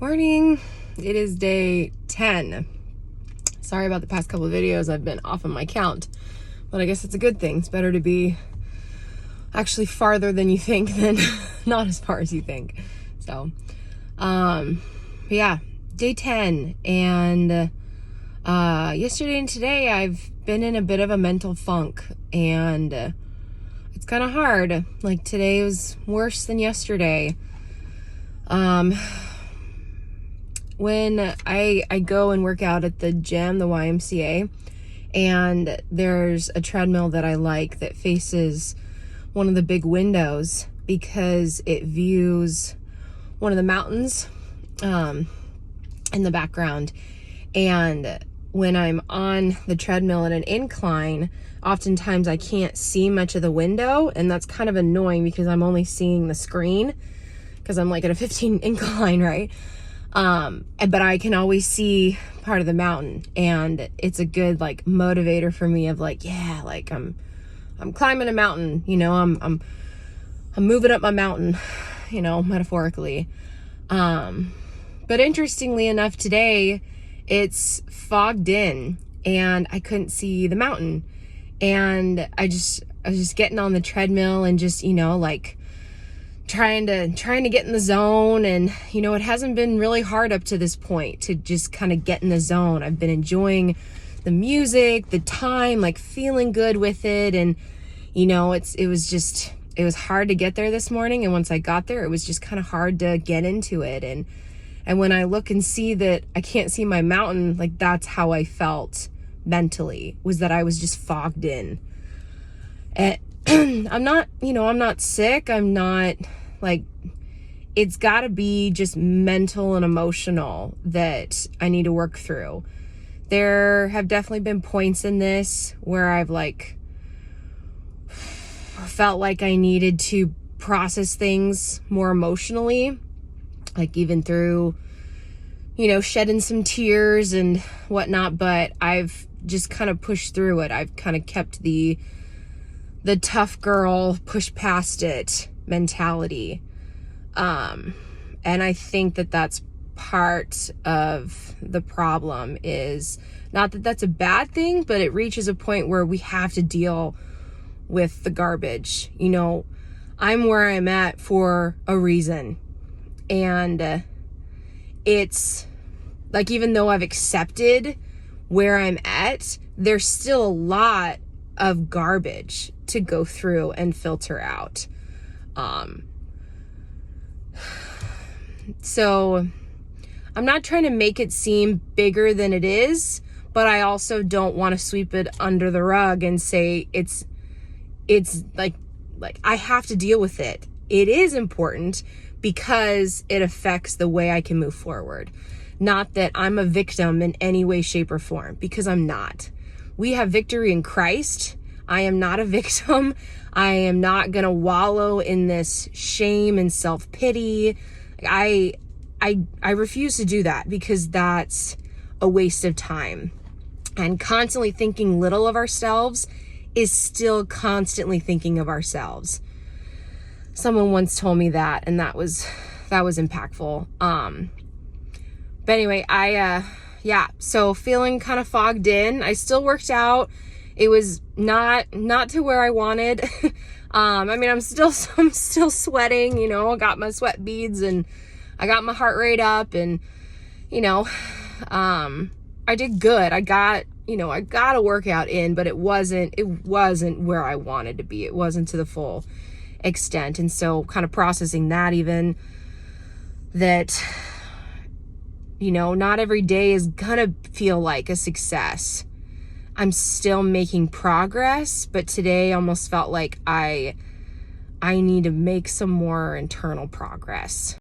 Morning. It is day 10. Sorry about the past couple of videos. I've been off on my count, but I guess it's a good thing. It's better to be actually farther than you think than not as far as you think. So, yeah, day 10. And yesterday and today I've been in a bit of a mental funk, and it's kind of hard. Like, today was worse than yesterday. When I go and work out at the gym, the YMCA, and there's a treadmill that I like that faces one of the big windows because it views one of the mountains in the background. And when I'm on the treadmill at an incline, oftentimes I can't see much of the window, and that's kind of annoying because I'm only seeing the screen because I'm like at a 15 incline, right? But I can always see part of the mountain, and it's a good like motivator for me of like, yeah, like I'm climbing a mountain, you know, I'm moving up my mountain, you know, metaphorically. But interestingly enough, today it's fogged in and I couldn't see the mountain, and I was just getting on the treadmill and just, you know, like trying to get in the zone. And you know, it hasn't been really hard up to this point to just kind of get in the zone. I've been enjoying the music, the time, like feeling good with it. And you know, it was hard to get there this morning, and once I got there, it was just kind of hard to get into it. And when I look and see that I can't see my mountain, like that's how I felt mentally, was that I was just fogged in. And I'm not sick. I'm not, like, it's got to be just mental and emotional that I need to work through. There have definitely been points in this where I've like felt like I needed to process things more emotionally, like even through, you know, shedding some tears and whatnot, but I've just kind of pushed through it. I've kind of kept the tough girl, push past it mentality. And I think that that's part of the problem. Is not that that's a bad thing, but it reaches a point where we have to deal with the garbage. You know, I'm where I'm at for a reason. And it's like, even though I've accepted where I'm at, there's still a lot of garbage to go through and filter out. So I'm not trying to make it seem bigger than it is, but I also don't want to sweep it under the rug and say it's like I have to deal with it. It is important because it affects the way I can move forward. Not that I'm a victim in any way, shape, or form, because I'm not. We have victory in Christ. I am not a victim. I am not going to wallow in this shame and self-pity. I refuse to do that, because that's a waste of time. And constantly thinking little of ourselves is still constantly thinking of ourselves. Someone once told me that, and that was impactful. But anyway, so feeling kind of fogged in. I still worked out. It was not to where I wanted. I mean, I'm still sweating, you know, I got my sweat beads and I got my heart rate up, and, you know, I did good. I got a workout in, but it wasn't where I wanted to be. It wasn't to the full extent. And so kind of processing that, even that, you know, not every day is gonna feel like a success. I'm still making progress, but today almost felt like I need to make some more internal progress.